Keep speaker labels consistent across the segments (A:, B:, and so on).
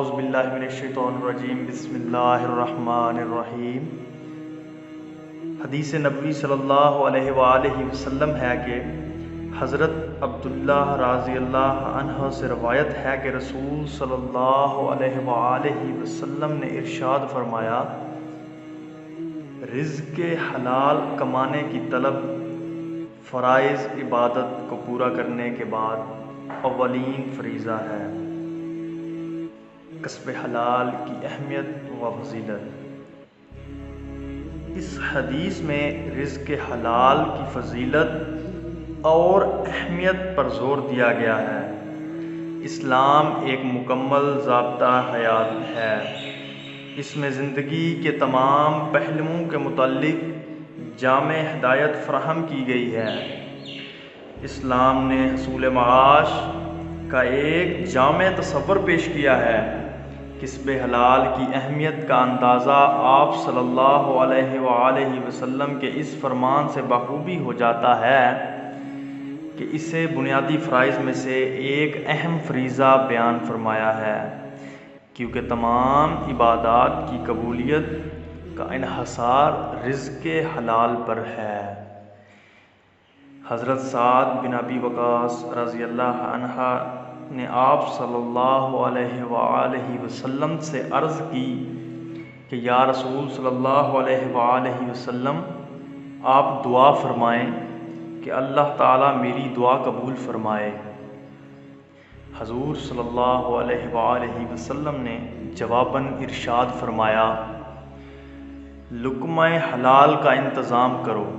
A: اعوذ باللہ من الشیطان الرجیم بسم اللہ الرحمن الرحیم۔ حدیث نبوی صلی اللہ علیہ وآلہ وسلم ہے کہ حضرت عبداللہ رضی اللہ عنہ سے روایت ہے کہ رسول صلی اللہ علیہ وآلہ وسلم نے ارشاد فرمایا، رزق حلال کمانے کی طلب فرائض عبادت کو پورا کرنے کے بعد اولین فریضہ ہے۔ کسب حلال کی اہمیت و فضیلت۔ اس حدیث میں رزق حلال کی فضیلت اور اہمیت پر زور دیا گیا ہے۔ اسلام ایک مکمل ضابطہ حیات ہے۔ اس میں زندگی کے تمام پہلوؤں کے متعلق جامع ہدایت فراہم کی گئی ہے۔ اسلام نے حصول معاش کا ایک جامع تصور پیش کیا ہے۔ کسب حلال کی اہمیت کا اندازہ آپ صلی اللہ علیہ وآلہ وسلم کے اس فرمان سے بخوبی ہو جاتا ہے کہ اسے بنیادی فرائض میں سے ایک اہم فریضہ بیان فرمایا ہے، کیونکہ تمام عبادات کی قبولیت کا انحصار رزق حلال پر ہے۔ حضرت سعد بن ابی وقاص رضی اللہ عنہ نے آپ صلی اللہ علیہ وآلہ وسلم سے عرض کی کہ یا رسول صلی اللہ علیہ وآلہ وسلم، آپ دعا فرمائیں کہ اللہ تعالیٰ میری دعا قبول فرمائے۔ حضور صلی اللہ علیہ وآلہ وسلم نے جواباً ارشاد فرمایا، لقمہ حلال کا انتظام کرو،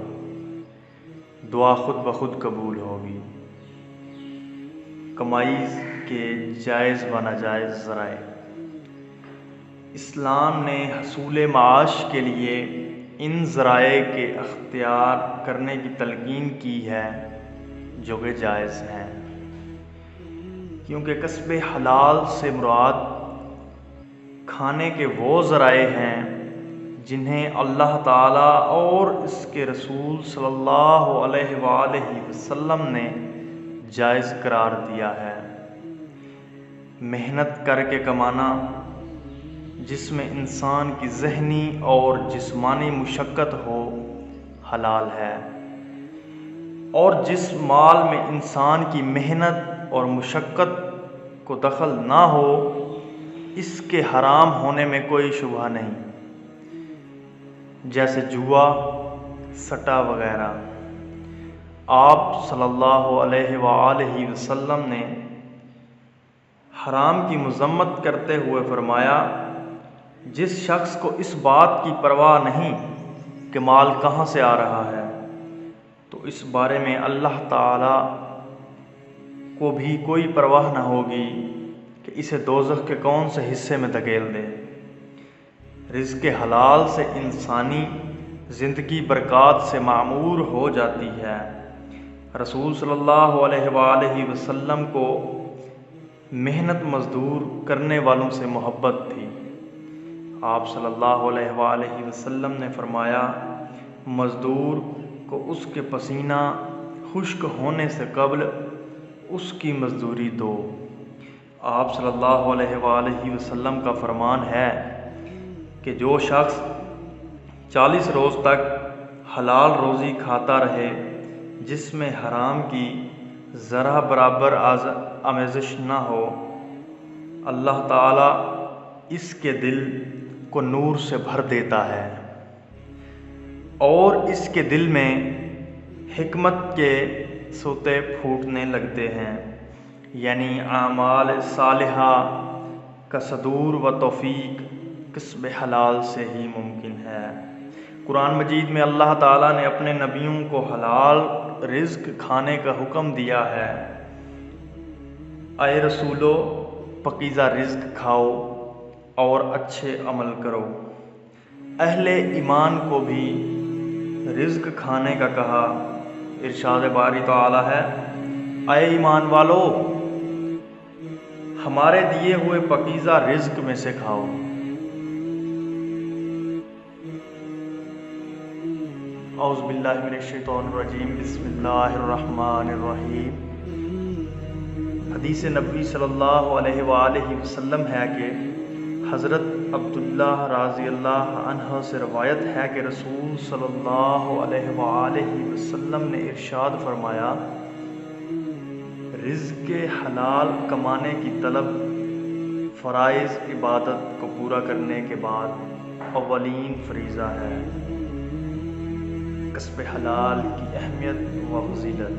A: دعا خود بخود قبول ہوگی۔ کمائی کے جائز و ناجائز ذرائع۔ اسلام نے حصول معاش کے لیے ان ذرائع کے اختیار کرنے کی تلقین کی ہے جو کہ جائز ہیں، کیونکہ کسب حلال سے مراد کھانے کے وہ ذرائع ہیں جنہیں اللہ تعالیٰ اور اس کے رسول صلی اللہ علیہ وآلہ وسلم نے جائز قرار دیا ہے۔ محنت کر کے کمانا، جس میں انسان کی ذہنی اور جسمانی مشقت ہو، حلال ہے، اور جس مال میں انسان کی محنت اور مشقت کو دخل نہ ہو، اس کے حرام ہونے میں کوئی شبہ نہیں، جیسے جوا، سٹا وغیرہ۔ آپ صلی اللہ علیہ وآلہ وسلم نے حرام کی مذمت کرتے ہوئے فرمایا، جس شخص کو اس بات کی پرواہ نہیں کہ مال کہاں سے آ رہا ہے، تو اس بارے میں اللہ تعالیٰ کو بھی کوئی پرواہ نہ ہوگی کہ اسے دوزخ کے کون سے حصے میں دھکیل دے۔ رزق حلال سے انسانی زندگی برکات سے معمور ہو جاتی ہے۔ رسول صلی اللہ علیہ وآلہ وسلم کو محنت مزدور کرنے والوں سے محبت تھی۔ آپ صلی اللہ علیہ وآلہ وسلم نے فرمایا، مزدور کو اس کے پسینہ خشک ہونے سے قبل اس کی مزدوری دو۔ آپ صلی اللہ علیہ وآلہ وسلم کا فرمان ہے کہ جو شخص 40 روز تک حلال روزی کھاتا رہے جس میں حرام کی ذرہ برابر آمیزش نہ ہو، اللہ تعالیٰ اس کے دل کو نور سے بھر دیتا ہے اور اس کے دل میں حکمت کے سوتے پھوٹنے لگتے ہیں، یعنی اعمال صالحہ کا صدور و توفیق کسب حلال سے ہی ممکن ہے۔ قرآن مجید میں اللہ تعالیٰ نے اپنے نبیوں کو حلال رزق کھانے کا حکم دیا ہے۔ اے رسولو، پاکیزہ رزق کھاؤ اور اچھے عمل کرو۔ اہل ایمان کو بھی رزق کھانے کا کہا۔ ارشاد باری تعالیٰ ہے، اے ایمان والو، ہمارے دیے ہوئے پاکیزہ رزق میں سے کھاؤ۔ اعوذ باللہ من الشیطان الرجیم بسم اللہ الرحمن الرحیم۔ حدیث نبوی صلی اللہ علیہ وآلہ وسلم ہے کہ حضرت عبداللہ رضی اللہ عنہ سے روایت ہے کہ رسول صلی اللہ علیہ وآلہ وسلم نے ارشاد فرمایا، رزق حلال کمانے کی طلب فرائض عبادت کو پورا کرنے کے بعد اولین فریضہ ہے۔ کسب حلال کی اہمیت و فضیلت۔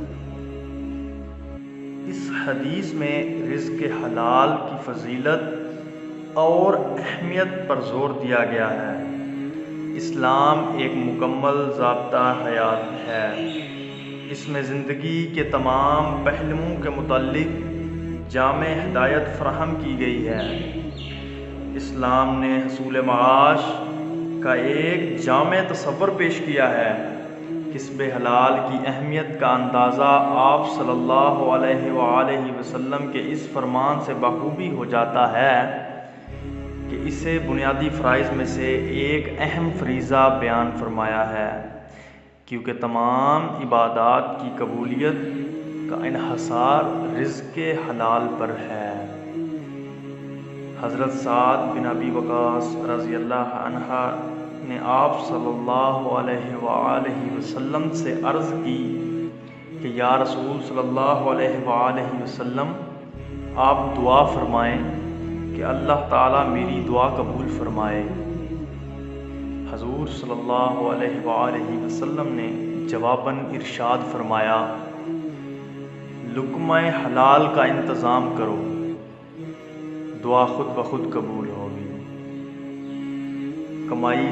A: اس حدیث میں رزق حلال کی فضیلت اور اہمیت پر زور دیا گیا ہے۔ اسلام ایک مکمل ضابطہ حیات ہے۔ اس میں زندگی کے تمام پہلوؤں کے متعلق جامع ہدایت فراہم کی گئی ہے۔ اسلام نے حصول معاش کا ایک جامع تصور پیش کیا ہے۔ کسب حلال کی اہمیت کا اندازہ آپ صلی اللہ علیہ وآلہ وسلم کے اس فرمان سے بخوبی ہو جاتا ہے کہ اسے بنیادی فرائض میں سے ایک اہم فریضہ بیان فرمایا ہے، کیونکہ تمام عبادات کی قبولیت کا انحصار رزق حلال پر ہے۔ حضرت سعد بن ابی وقاص رضی اللہ عنہ نے آپ صلی اللہ علیہ وآلہ وسلم سے عرض کی کہ یا رسول صلی اللہ علیہ وآلہ وسلم، آپ دعا فرمائیں کہ اللہ تعالیٰ میری دعا قبول فرمائے۔ حضور صلی اللہ علیہ وآلہ وسلم نے جواباً ارشاد فرمایا، لقمہ حلال کا انتظام کرو، دعا خود بخود قبول ہوگی۔ کمائی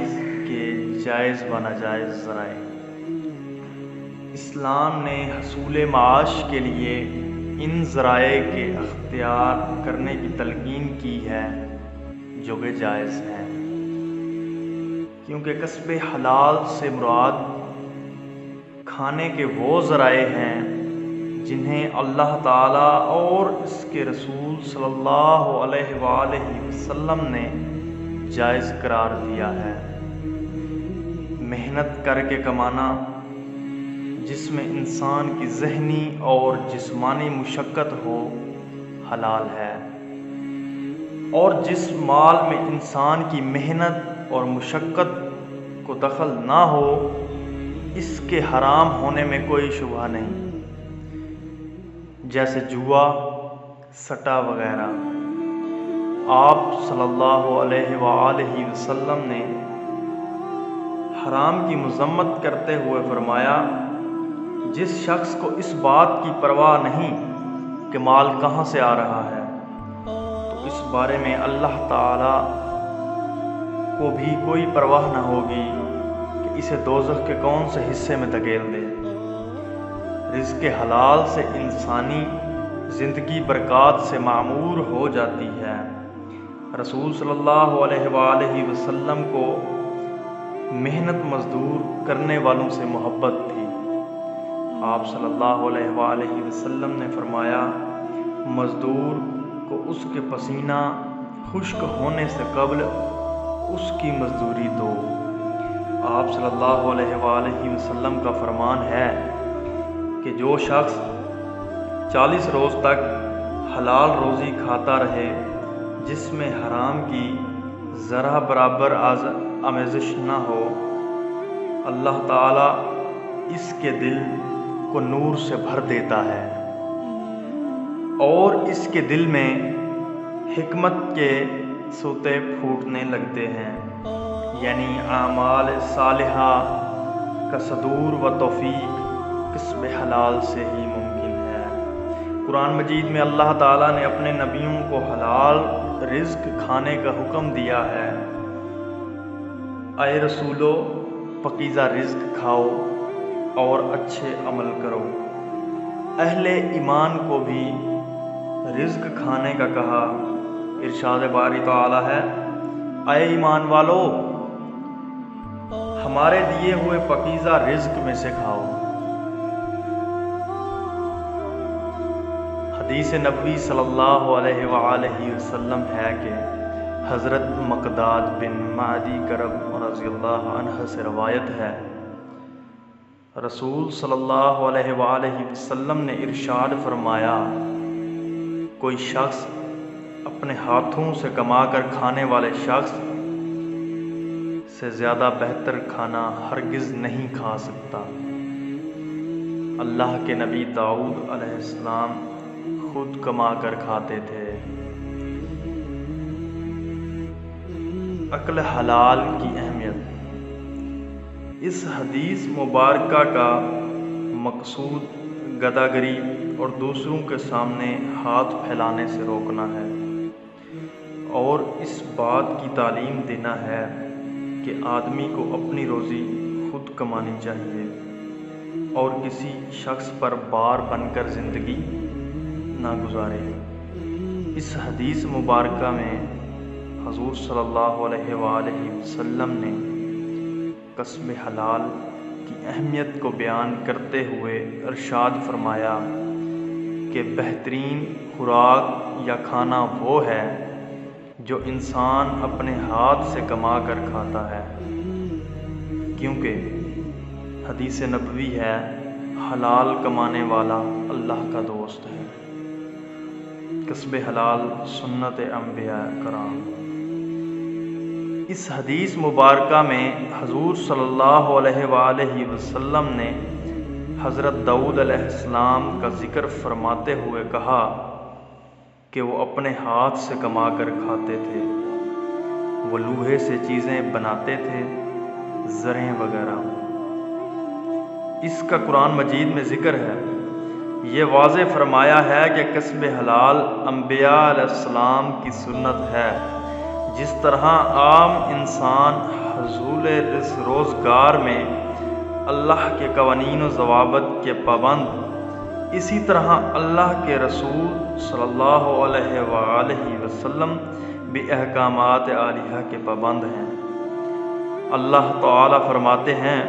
A: کے جائز و ناجائز ذرائع۔ اسلام نے حصول معاش کے لیے ان ذرائع کے اختیار کرنے کی تلقین کی ہے جو کہ جائز ہیں، کیونکہ کسب حلال سے مراد کھانے کے وہ ذرائع ہیں جنہیں اللہ تعالیٰ اور اس کے رسول صلی اللہ علیہ وآلہ وسلم نے جائز قرار دیا ہے۔ محنت کر کے کمانا، جس میں انسان کی ذہنی اور جسمانی مشقت ہو، حلال ہے، اور جس مال میں انسان کی محنت اور مشقت کو دخل نہ ہو، اس کے حرام ہونے میں کوئی شبہ نہیں، جیسے جوا، سٹا وغیرہ۔ آپ صلی اللہ علیہ وآلہ وسلم نے حرام کی مذمت کرتے ہوئے فرمایا، جس شخص کو اس بات کی پرواہ نہیں کہ مال کہاں سے آ رہا ہے، تو اس بارے میں اللہ تعالیٰ کو بھی کوئی پرواہ نہ ہوگی کہ اسے دوزخ کے کون سے حصے میں دھکیل دے۔ رزق حلال سے انسانی زندگی برکات سے معمور ہو جاتی ہے۔ رسول صلی اللہ علیہ وآلہ وسلم کو محنت مزدور کرنے والوں سے محبت تھی۔ آپ صلی اللہ علیہ وآلہ وسلم نے فرمایا، مزدور کو اس کے پسینہ خشک ہونے سے قبل اس کی مزدوری دو۔ آپ صلی اللہ علیہ وآلہ وسلم کا فرمان ہے کہ جو شخص 40 روز تک حلال روزی کھاتا رہے جس میں حرام کی ذرہ برابر آمیزش نہ ہو، اللہ تعالیٰ اس کے دل کو نور سے بھر دیتا ہے اور اس کے دل میں حکمت کے سوتے پھوٹنے لگتے ہیں، یعنی اعمال صالحہ کا صدور و توفیق کسب حلال سے ہی ممکن ہے۔ قرآن مجید میں اللہ تعالیٰ نے اپنے نبیوں کو حلال رزق کھانے کا حکم دیا ہے۔ اے رسولو، پاکیزہ رزق کھاؤ اور اچھے عمل کرو۔ اہل ایمان کو بھی رزق کھانے کا کہا۔ ارشاد باری تعالیٰ ہے، اے ایمان والو، ہمارے دیے ہوئے پاکیزہ رزق میں سے کھاؤ۔ حدیث نبوی صلی اللہ علیہ وآلہ وسلم ہے کہ حضرت مقداد بن معدی کرب رضی اللہ عنہ سے روایت ہے، رسول صلی اللہ علیہ وآلہ وسلم نے ارشاد فرمایا، کوئی شخص اپنے ہاتھوں سے کما کر کھانے والے شخص سے زیادہ بہتر کھانا ہرگز نہیں کھا سکتا۔ اللہ کے نبی داؤد علیہ السلام خود کما کر کھاتے تھے۔ اکل حلال کی اہمیت۔ اس حدیث مبارکہ کا مقصود گداگری اور دوسروں کے سامنے ہاتھ پھیلانے سے روکنا ہے، اور اس بات کی تعلیم دینا ہے کہ آدمی کو اپنی روزی خود کمانی چاہیے اور کسی شخص پر بار بن کر زندگی نہ گزارے۔ اس حدیث مبارکہ میں حضور صلی اللہ علیہ وآلہ وسلم نے کسب حلال کی اہمیت کو بیان کرتے ہوئے ارشاد فرمایا کہ بہترین خوراک یا کھانا وہ ہے جو انسان اپنے ہاتھ سے کما کر کھاتا ہے، کیونکہ حدیث نبوی ہے حلال کمانے والا اللہ کا دوست ہے۔ کسب حلال سنت انبیاء کرام۔ اس حدیث مبارکہ میں حضور صلی اللہ علیہ وآلہ وسلم نے حضرت داؤد علیہ السلام کا ذکر فرماتے ہوئے کہا کہ وہ اپنے ہاتھ سے کما کر کھاتے تھے۔ وہ لوہے سے چیزیں بناتے تھے، زریں وغیرہ۔ اس کا قرآن مجید میں ذکر ہے۔ یہ واضح فرمایا ہے کہ کسب حلال انبیاء علیہ السلام کی سنت ہے۔ جس طرح عام انسان حصول روزگار میں اللہ کے قوانین و ضوابط کے پابند، اسی طرح اللہ کے رسول صلی اللہ علیہ وآلہ وسلم بھی احکامات الہیہ کے پابند ہیں۔ اللہ تعالیٰ فرماتے ہیں،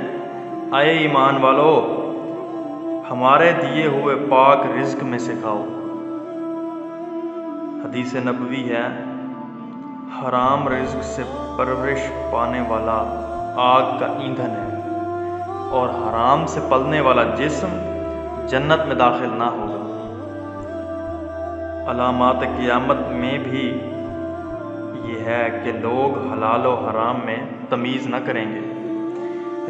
A: اے ایمان والو، ہمارے دیے ہوئے پاک رزق میں سے کھاؤ۔ حدیث نبوی ہے، حرام رزق سے پرورش پانے والا آگ کا ایندھن ہے، اور حرام سے پلنے والا جسم جنت میں داخل نہ ہوگا۔ علامات قیامت میں بھی یہ ہے کہ لوگ حلال و حرام میں تمیز نہ کریں گے۔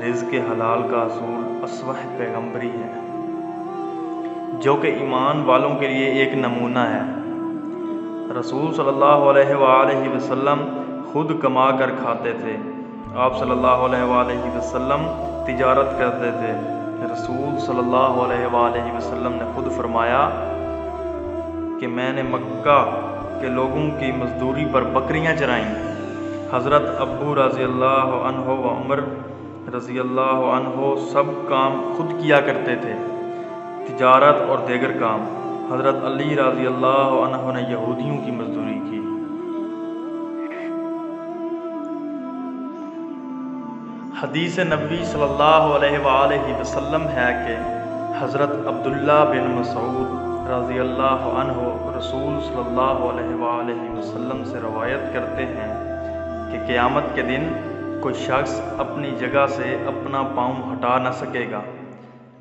A: رزق حلال کا اصول اصوح پیغمبری ہے، جو کہ ایمان والوں کے لیے ایک نمونہ ہے۔ رسول صلی اللہ علیہ وآلہ وسلم خود کما کر کھاتے تھے۔ آپ صلی اللہ علیہ وآلہ وسلم تجارت کرتے تھے۔ رسول صلی اللہ علیہ وآلہ وسلم نے خود فرمایا کہ میں نے مکہ کے لوگوں کی مزدوری پر بکریاں چرائیں۔ حضرت ابو رضی اللہ عنہ و عمر رضی اللہ عنہ سب کام خود کیا کرتے تھے، تجارت اور دیگر کام۔ حضرت علی رضی اللہ عنہ نے یہودیوں کی مزدوری کی۔ حدیث نبوی صلی اللہ علیہ وآلہ وسلم ہے کہ حضرت عبداللہ بن مسعود رضی اللہ عنہ رسول صلی اللہ علیہ وآلہ وسلم سے روایت کرتے ہیں کہ قیامت کے دن کوئی شخص اپنی جگہ سے اپنا پاؤں ہٹا نہ سکے گا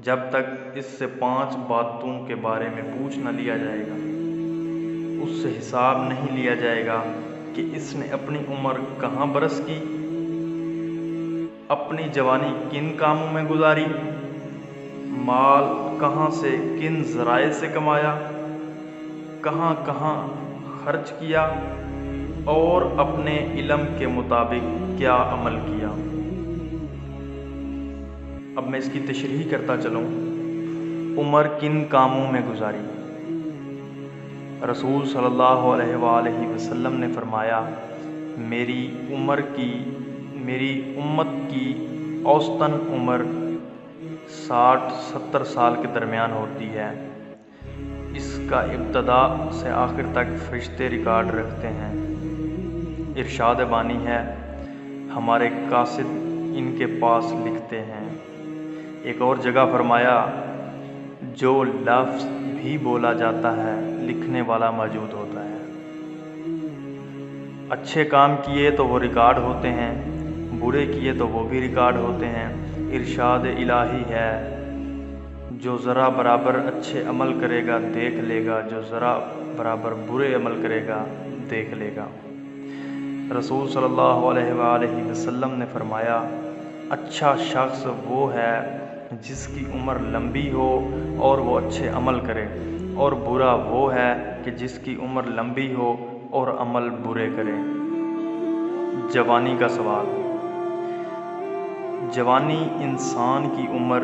A: جب تک اس سے 5 باتوں کے بارے میں پوچھ نہ لیا جائے گا۔ اس سے حساب نہیں لیا جائے گا کہ اس نے اپنی عمر کہاں برس کی، اپنی جوانی کن کاموں میں گزاری، مال کہاں سے کن ذرائع سے کمایا، کہاں کہاں خرچ کیا، اور اپنے علم کے مطابق کیا عمل کیا۔ اب میں اس کی تشریح کرتا چلوں۔ عمر کن کاموں میں گزاری؟ رسول صلی اللہ علیہ وآلہ وسلم نے فرمایا، میری امت کی اوسطاً عمر 60-70 سال کے درمیان ہوتی ہے۔ اس کا ابتدا سے آخر تک فرشتے ریکارڈ رکھتے ہیں۔ ارشاد بانی ہے، ہمارے قاصد ان کے پاس لکھتے ہیں۔ ایک اور جگہ فرمایا، جو لفظ بھی بولا جاتا ہے لکھنے والا موجود ہوتا ہے۔ اچھے کام کیے تو وہ ریکارڈ ہوتے ہیں، برے کیے تو وہ بھی ریکارڈ ہوتے ہیں۔ ارشاد الہی ہے، جو ذرا برابر اچھے عمل کرے گا دیکھ لے گا، جو ذرا برابر برے عمل کرے گا دیکھ لے گا۔ رسول صلی اللہ علیہ وآلہ وسلم نے فرمایا، اچھا شخص وہ ہے جس کی عمر لمبی ہو اور وہ اچھے عمل کرے، اور برا وہ ہے کہ جس کی عمر لمبی ہو اور عمل برے کرے۔ جوانی کا سوال۔ جوانی انسان کی عمر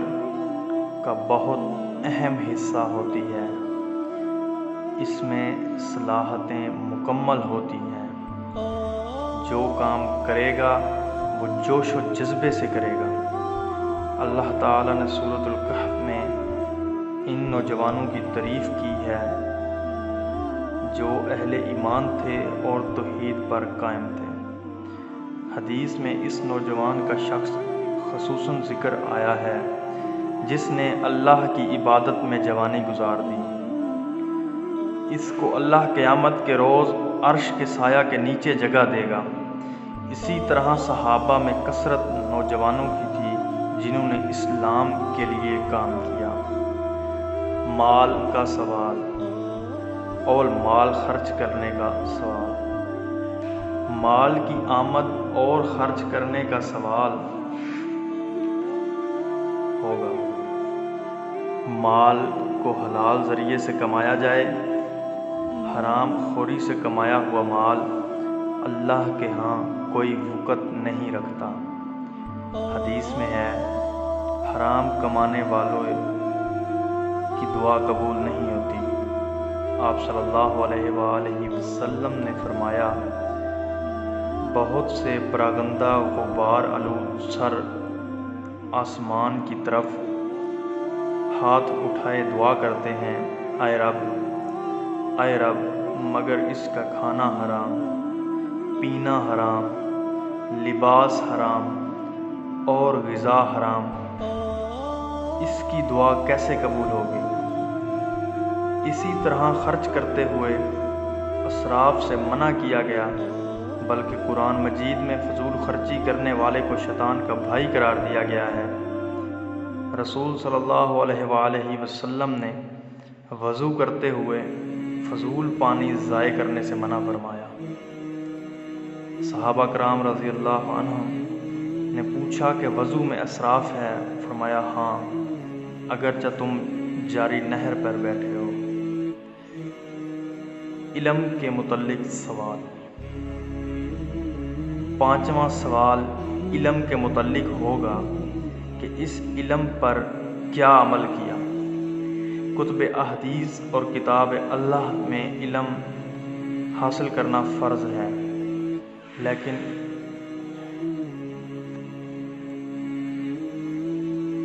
A: کا بہت اہم حصہ ہوتی ہے۔ اس میں صلاحیتیں مکمل ہوتی ہیں۔ جو کام کرے گا وہ جوش و جذبے سے کرے گا۔ اللہ تعالیٰ نے سورۃ الکہف میں ان نوجوانوں کی تعریف کی ہے جو اہل ایمان تھے اور توحید پر قائم تھے۔ حدیث میں اس نوجوان کا شخص خصوصاً ذکر آیا ہے جس نے اللہ کی عبادت میں جوانی گزار دی۔ اس کو اللہ قیامت کے روز عرش کے سایہ کے نیچے جگہ دے گا۔ اسی طرح صحابہ میں کثرت نوجوانوں کی تھی جنہوں نے اسلام کے لیے کام کیا۔ مال کا سوال اور مال خرچ کرنے کا سوال۔ مال کی آمد اور خرچ کرنے کا سوال ہوگا۔ مال کو حلال ذریعے سے کمایا جائے۔ حرام خوری سے کمایا ہوا مال اللہ کے ہاں کوئی وقت نہیں رکھتا۔ حدیث میں ہے، حرام کمانے والوں کی دعا قبول نہیں ہوتی۔ آپ صلی اللہ علیہ وآلہ وسلم نے فرمایا، بہت سے پراگندہ غبار آلود سر آسمان کی طرف ہاتھ اٹھائے دعا کرتے ہیں، اے رب، مگر اس کا کھانا حرام، پینا حرام، لباس حرام اور غذا حرام، اس کی دعا کیسے قبول ہوگی؟ اسی طرح خرچ کرتے ہوئے اسراف سے منع کیا گیا، بلکہ قرآن مجید میں فضول خرچی کرنے والے کو شیطان کا بھائی قرار دیا گیا ہے۔ رسول صلی اللہ علیہ وآلہ وسلم نے وضو کرتے ہوئے فضول پانی ضائع کرنے سے منع فرمایا۔ صحابہ کرام رضی اللہ عنہم نے پوچھا کہ وضو میں اسراف ہے؟ فرمایا، ہاں، اگرچہ تم جاری نہر پر بیٹھے ہو۔ علم کے متعلق سوال۔ پانچواں سوال علم کے متعلق ہوگا کہ اس علم پر کیا عمل کیا۔ کتب احادیث اور کتاب اللہ میں علم حاصل کرنا فرض ہے، لیکن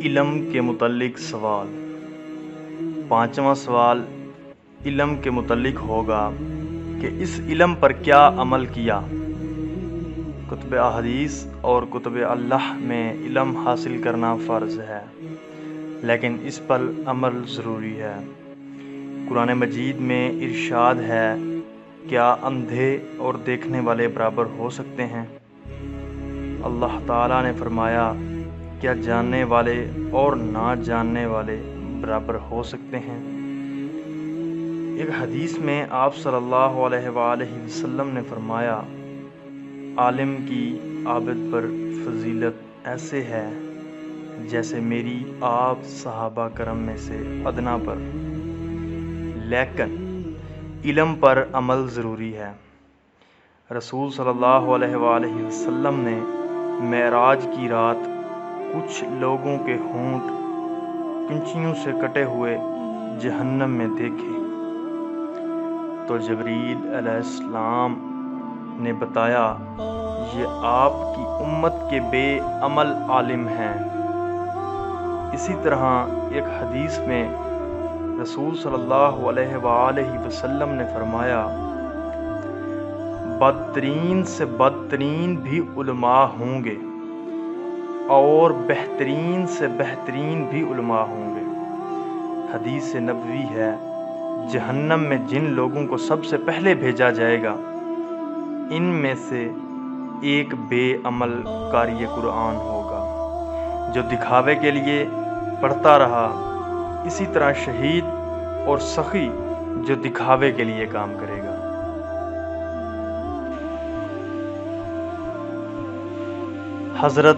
A: علم کے متعلق سوال۔ پانچواں سوال علم کے متعلق ہوگا کہ اس علم پر کیا عمل کیا۔ کتب احادیث اور کتب اللہ میں علم حاصل کرنا فرض ہے، لیکن اس پر عمل ضروری ہے۔ قرآن مجید میں ارشاد ہے، کیا اندھے اور دیکھنے والے برابر ہو سکتے ہیں؟ اللہ تعالیٰ نے فرمایا، کیا جاننے والے اور نہ جاننے والے برابر ہو سکتے ہیں؟ ایک حدیث میں آپ صلی اللہ علیہ وآلہ وسلم نے فرمایا، عالم کی عابد پر فضیلت ایسے ہے جیسے میری آپ صحابہ کرم میں سے ادنا پر، لیکن علم پر عمل ضروری ہے۔ رسول صلی اللہ علیہ وآلہ وسلم نے معراج کی رات کچھ لوگوں کے ہونٹ کنچیوں سے کٹے ہوئے جہنم میں دیکھے تو جبریل علیہ السلام نے بتایا، یہ آپ کی امت کے بے عمل عالم ہیں۔ اسی طرح ایک حدیث میں رسول صلی اللہ علیہ وآلہ وسلم نے فرمایا، بدترین سے بدترین بھی علماء ہوں گے اور بہترین سے بہترین بھی علماء ہوں گے۔ حدیث نبوی ہے، جہنم میں جن لوگوں کو سب سے پہلے بھیجا جائے گا، ان میں سے ایک بے عمل قاری قرآن ہوگا جو دکھاوے کے لیے پڑھتا رہا، اسی طرح شہید اور سخی جو دکھاوے کے لیے کام کرے گا۔ حضرت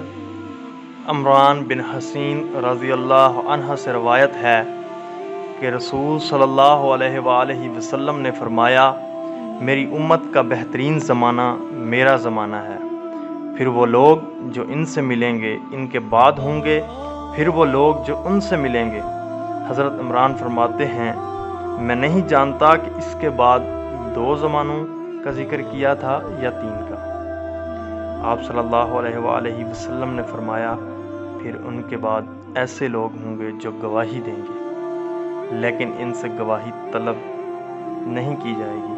A: عمران بن حسین رضی اللہ عنہ سے روایت ہے کہ رسول صلی اللہ علیہ وآلہ وسلم نے فرمایا، میری امت کا بہترین زمانہ میرا زمانہ ہے، پھر وہ لوگ جو ان سے ملیں گے ان کے بعد ہوں گے، پھر وہ لوگ جو ان سے ملیں گے۔ حضرت عمران فرماتے ہیں، میں نہیں جانتا کہ اس کے بعد 2 زمانوں کا ذکر کیا تھا یا 3 کا۔ آپ صلی اللہ علیہ وآلہ وسلم نے فرمایا، پھر ان کے بعد ایسے لوگ ہوں گے جو گواہی دیں گے، لیکن ان سے گواہی طلب نہیں کی جائے گی،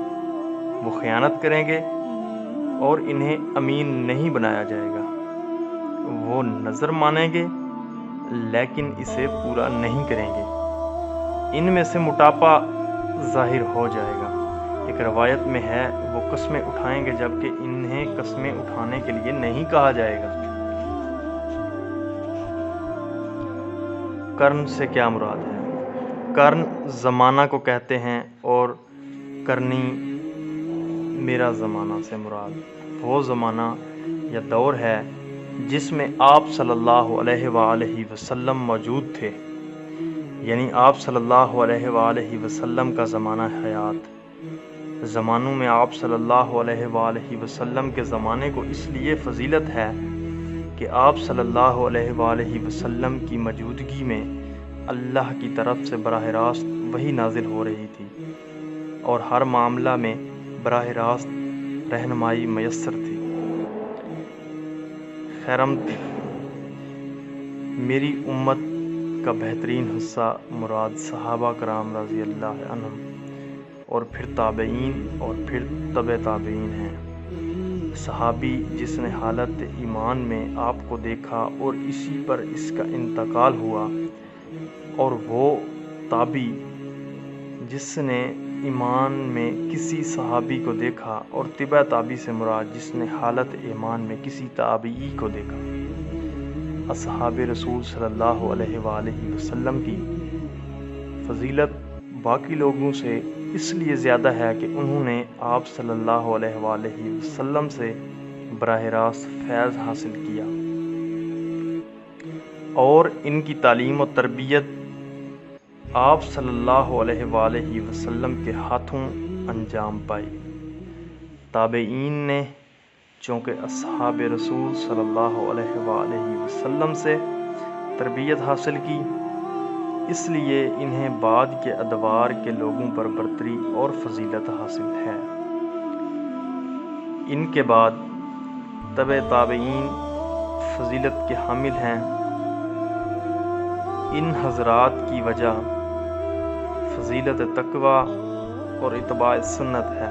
A: وہ خیانت کریں گے اور انہیں امین نہیں بنایا جائے گا، وہ نظر مانیں گے لیکن اسے پورا نہیں کریں گے، ان میں سے موٹاپا ظاہر ہو جائے گا۔ ایک روایت میں ہے، وہ قسمیں اٹھائیں گے جبکہ انہیں قسمیں اٹھانے کے لیے نہیں کہا جائے گا۔ قرن سے کیا مراد ہے؟ قرن زمانہ کو کہتے ہیں اور قرنی میرا زمانہ سے مراد وہ زمانہ یا دور ہے جس میں آپ صلی اللہ علیہ وآلہ وسلم موجود تھے، یعنی آپ صلی اللہ علیہ وآلہ وسلم کا زمانہ حیات۔ زمانوں میں آپ صلی اللہ علیہ وآلہ وسلم کے زمانے کو اس لیے فضیلت ہے کہ آپ صلی اللہ علیہ وآلہ وسلم کی موجودگی میں اللہ کی طرف سے براہ راست وحی نازل ہو رہی تھی اور ہر معاملہ میں براہ راست رہنمائی میسر تھی۔ خیرمتی، میری امت کا بہترین حصہ مراد صحابہ کرام رضی اللہ عنہم اور پھر تابعین اور پھر تبع تابعین ہیں۔ صحابی جس نے حالت ایمان میں آپ کو دیکھا اور اسی پر اس کا انتقال ہوا، اور وہ تابعی جس نے ایمان میں کسی صحابی کو دیکھا، اور تبع تابعی سے مراد جس نے حالت ایمان میں کسی تابعی کو دیکھا۔ اصحاب رسول صلی اللہ علیہ وآلہ وسلم کی فضیلت باقی لوگوں سے اس لیے زیادہ ہے کہ انہوں نے آپ صلی اللہ علیہ وآلہ وسلم سے براہ راست فیض حاصل کیا اور ان کی تعلیم و تربیت آپ صلی اللہ علیہ وآلہ وسلم کے ہاتھوں انجام پائی۔ تابعین نے چونکہ اصحاب رسول صلی اللہ علیہ وآلہ وسلم سے تربیت حاصل کی، اس لیے انہیں بعد کے ادوار کے لوگوں پر برتری اور فضیلت حاصل ہے۔ ان کے بعد تبع تابعین فضیلت کے حامل ہیں۔ ان حضرات کی وجہ فضیلت تقوی اور اتباع سنت ہے۔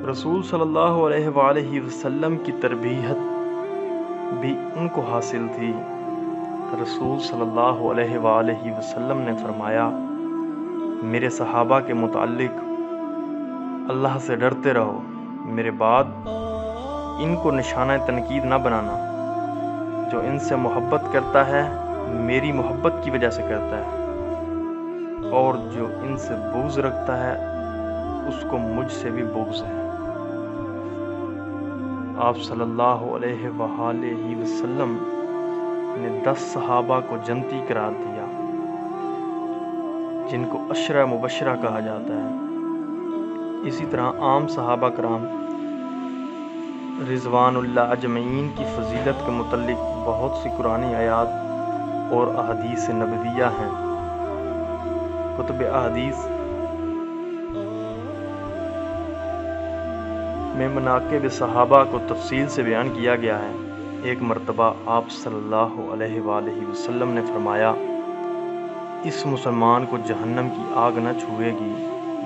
A: رسول صلی اللہ علیہ وآلہ وسلم کی تربیت بھی ان کو حاصل تھی۔ رسول صلی اللہ علیہ وآلہ وسلم نے فرمایا، میرے صحابہ کے متعلق اللہ سے ڈرتے رہو، میرے بعد ان کو نشانہ تنقید نہ بنانا۔ جو ان سے محبت کرتا ہے میری محبت کی وجہ سے کرتا ہے، اور جو ان سے بغض رکھتا ہے اس کو مجھ سے بھی بغض ہے۔ آپ صلی اللہ علیہ وآلہ وسلم نے 10 صحابہ کو جنتی قرار دیا جن کو عشرہ مبشرہ کہا جاتا ہے۔ اسی طرح عام صحابہ کرام رضوان اللہ اجمعین کی فضیلت کے متعلق بہت سی قرآنی آیات اور احادیث نبویہ ہیں۔ کتب احادیث میں مناقب صحابہ کو تفصیل سے بیان کیا گیا ہے۔ ایک مرتبہ آپ صلی اللہ علیہ وآلہ وسلم نے فرمایا، اس مسلمان کو جہنم کی آگ نہ چھوئے گی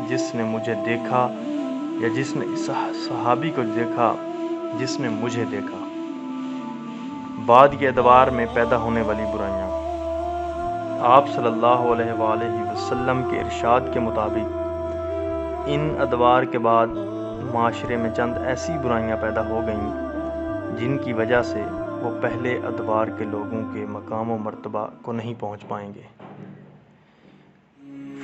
A: جس نے مجھے دیکھا یا جس نے اس صحابی کو دیکھا جس نے مجھے دیکھا۔ بعد کے ادوار میں پیدا ہونے والی برائیاں۔ آپ صلی اللہ علیہ وآلہ وسلم کے ارشاد کے مطابق ان ادوار کے بعد معاشرے میں چند ایسی برائیاں پیدا ہو گئیں جن کی وجہ سے وہ پہلے ادوار کے لوگوں کے مقام و مرتبہ کو نہیں پہنچ پائیں گے۔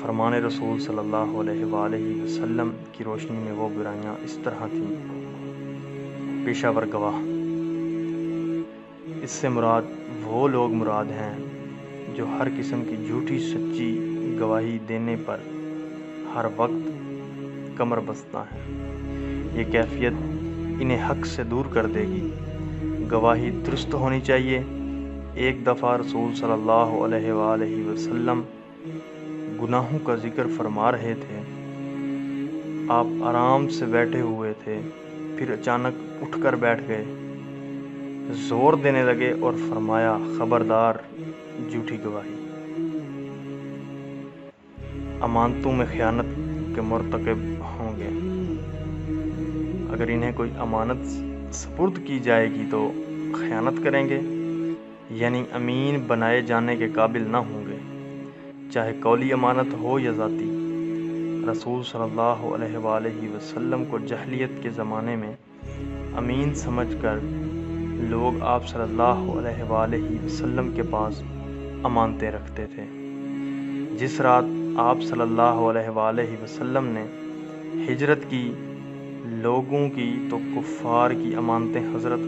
A: فرمان رسول صلی اللہ علیہ وآلہ وسلم کی روشنی میں وہ برائیاں اس طرح تھیں۔ پیشہ ور گواہ۔ اس سے مراد وہ لوگ مراد ہیں جو ہر قسم کی جھوٹی سچی گواہی دینے پر ہر وقت کمر بستہ ہیں۔ یہ کیفیت انہیں حق سے دور کر دے گی۔ گواہی درست ہونی چاہیے۔ ایک دفعہ رسول صلی اللہ علیہ وآلہ وسلم گناہوں کا ذکر فرما رہے تھے۔ آپ آرام سے بیٹھے ہوئے تھے، پھر اچانک اٹھ کر بیٹھ گئے، زور دینے لگے اور فرمایا، خبردار جھوٹی گواہی، امانتوں میں خیانت کے مرتکب ہوں گے۔ اگر انہیں کوئی امانت سپرد کی جائے گی تو خیانت کریں گے، یعنی امین بنائے جانے کے قابل نہ ہوں گے، چاہے قولی امانت ہو یا ذاتی۔ رسول صلی اللہ علیہ وآلہ وسلم کو جاہلیت کے زمانے میں امین سمجھ کر لوگ آپ صلی اللہ علیہ وآلہ وسلم کے پاس امانتیں رکھتے تھے۔ جس رات آپ صلی اللہ علیہ وآلہ وسلم نے ہجرت کی، لوگوں کی تو کفار کی امانتیں حضرت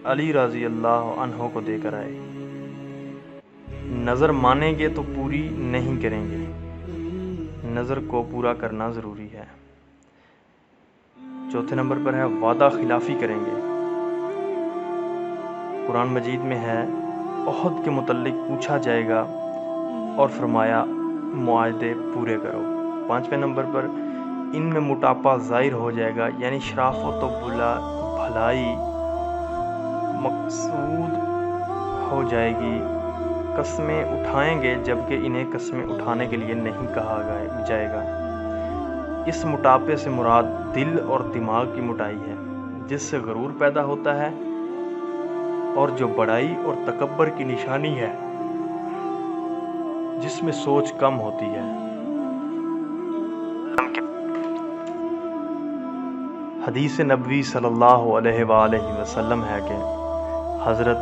A: علی رضی اللہ عنہ کو دے کر آئے۔ نظر مانیں گے تو پوری نہیں کریں گے، نظر کو پورا کرنا ضروری ہے۔ چوتھے نمبر پر ہے وعدہ خلافی کریں گے۔ قرآن مجید میں ہے، احد کے متعلق پوچھا جائے گا اور فرمایا معاہدے پورے کرو۔ پانچویں نمبر پر ان میں موٹاپا ظاہر ہو جائے گا، یعنی شرافت و بھلائی مقصود ہو جائے گی۔ قسمیں اٹھائیں گے جبکہ انہیں قسمیں اٹھانے کے لیے نہیں کہا جائے گا۔ اس موٹاپے سے مراد دل اور دماغ کی موٹائی ہے، جس سے غرور پیدا ہوتا ہے اور جو بڑائی اور تکبر کی نشانی ہے، جس میں سوچ کم ہوتی ہے۔ حدیث نبوی صلی اللہ علیہ وآلہ وسلم ہے کہ حضرت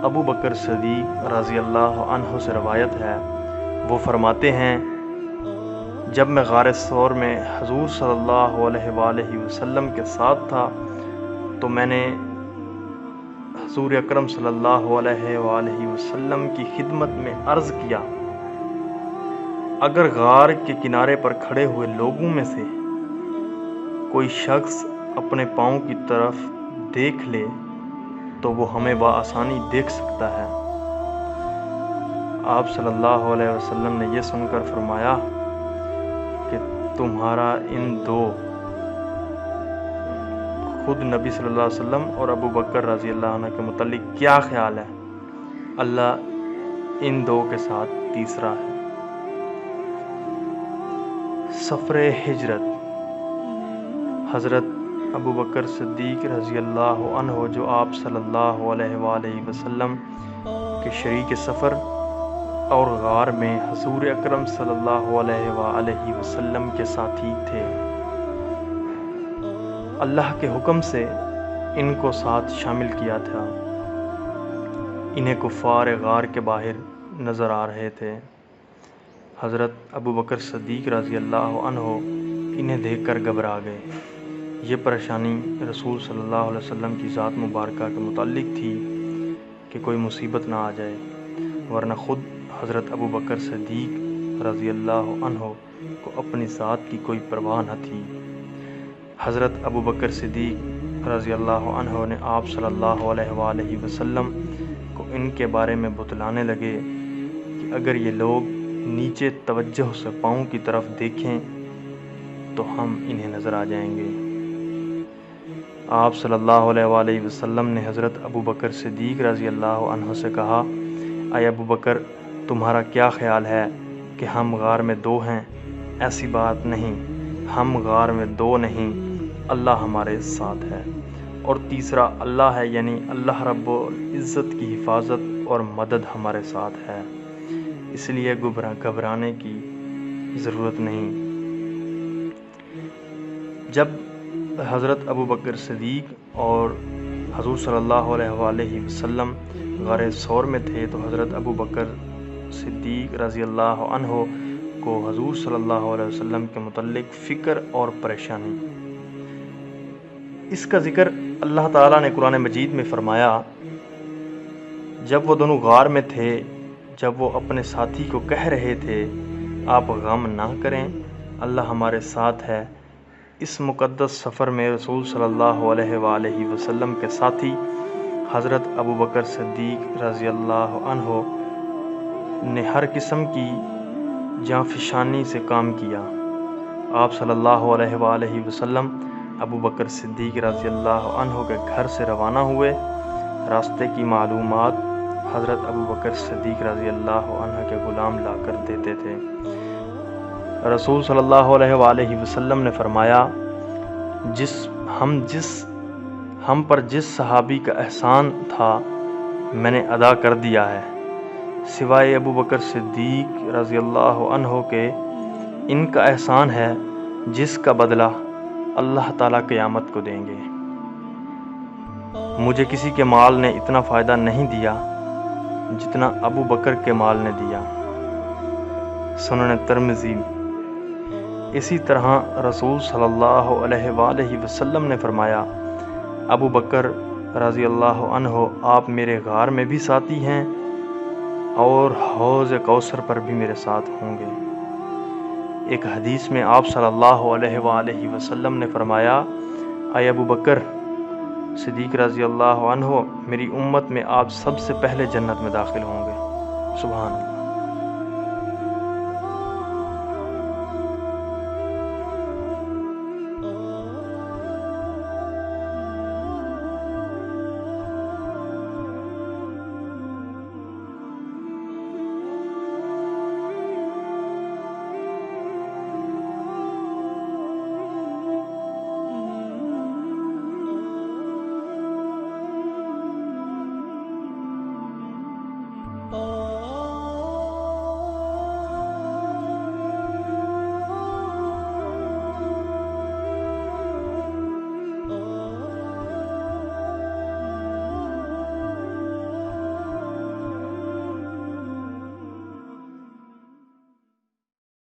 A: ابو بکر صدیق رضی اللہ عنہ سے روایت ہے، وہ فرماتے ہیں، جب میں غار ثور میں حضور صلی اللہ علیہ وآلہ وسلم کے ساتھ تھا تو میں نے حضور اکرم صلی اللہ علیہ وآلہ وسلم کی خدمت میں عرض کیا، اگر غار کے کنارے پر کھڑے ہوئے لوگوں میں سے کوئی شخص اپنے پاؤں کی طرف دیکھ لے تو وہ ہمیں بآسانی دیکھ سکتا ہے۔ آپ صلی اللہ علیہ وسلم نے یہ سن کر فرمایا کہ تمہارا ان دو، خود نبی صلی اللہ علیہ وسلم اور ابو بکر رضی اللہ عنہ کے متعلق کیا خیال ہے؟ اللہ ان دو کے ساتھ تیسرا ہے۔ سفر ہجرت۔ حضرت ابو بکر صدیق رضی اللہ عنہ جو آپ صلی اللہ علیہ وآلہ وسلم کے شریک سفر اور غار میں حضور اکرم صلی اللہ علیہ وآلہ وسلم کے ساتھی تھے، اللہ کے حکم سے ان کو ساتھ شامل کیا تھا۔ انہیں کفار غار کے باہر نظر آ رہے تھے۔ حضرت ابو بکر صدیق رضی اللہ عنہ انہیں دیکھ کر گھبرا گئے۔ یہ پریشانی رسول صلی اللہ علیہ وسلم کی ذات مبارکہ کے متعلق تھی کہ کوئی مصیبت نہ آ جائے، ورنہ خود حضرت ابو بکر صدیق رضی اللہ عنہ کو اپنی ذات کی کوئی پرواہ نہ تھی۔ حضرت ابو بکر صدیق رضی اللہ عنہ نے آپ صلی اللہ علیہ وآلہ وسلم کو ان کے بارے میں بتلانے لگے کہ اگر یہ لوگ نیچے توجہ سے پاؤں کی طرف دیکھیں تو ہم انہیں نظر آ جائیں گے۔ آپ صلی اللہ علیہ وآلہ وسلم نے حضرت ابو بکر صدیق رضی اللہ عنہ سے کہا، اے ابو بکر، تمہارا کیا خیال ہے کہ ہم غار میں دو ہیں؟ ایسی بات نہیں، ہم غار میں دو نہیں، اللہ ہمارے ساتھ ہے، اور تیسرا اللہ ہے، یعنی اللہ رب العزت کی حفاظت اور مدد ہمارے ساتھ ہے، اس لیے گھبرانے کی ضرورت نہیں۔ جب حضرت ابو بکر صدیق اور حضور صلی اللہ علیہ وآلہ وسلم غار ثور میں تھے تو حضرت ابو بکر صدیق رضی اللہ عنہ کو حضور صلی اللہ علیہ وسلم کے متعلق فکر اور پریشانی اس کا ذکر اللہ تعالیٰ نے قرآن مجید میں فرمایا، جب وہ دونوں غار میں تھے، جب وہ اپنے ساتھی کو کہہ رہے تھے آپ غم نہ کریں، اللہ ہمارے ساتھ ہے۔ اس مقدس سفر میں رسول صلی اللہ علیہ وآلہ وسلم کے ساتھی حضرت ابوبکر صدیق رضی اللہ عنہ نے ہر قسم کی جانفشانی سے کام کیا۔ آپ صلی اللہ علیہ وآلہ وسلم ابوبکر صدیق رضی اللہ عنہ کے گھر سے روانہ ہوئے۔ راستے کی معلومات حضرت ابوبکر صدیق رضی اللہ عنہ کے غلام لا کر دیتے تھے۔ رسول صلی اللہ علیہ وآلہ وسلم نے فرمایا، ہم پر جس صحابی کا احسان تھا میں نے ادا کر دیا ہے، سوائے ابوبکر صدیق رضی اللہ عنہ کے ان کا احسان ہے جس کا بدلہ اللہ تعالیٰ قیامت کو دیں گے۔ مجھے کسی کے مال نے اتنا فائدہ نہیں دیا جتنا ابو بکر کے مال نے دیا۔ سنن ترمذی۔ اسی طرح رسول صلی اللہ علیہ وآلہ وسلم نے فرمایا، ابو بکر رضی اللہ عنہ آپ میرے غار میں بھی ساتھی ہیں اور حوض کوثر پر بھی میرے ساتھ ہوں گے۔ ایک حدیث میں آپ صلی اللہ علیہ وآلہ وسلم نے فرمایا، اے ابو بکر صدیق رضی اللہ عنہ، میری امت میں آپ سب سے پہلے جنت میں داخل ہوں گے۔ سبحان اللہ۔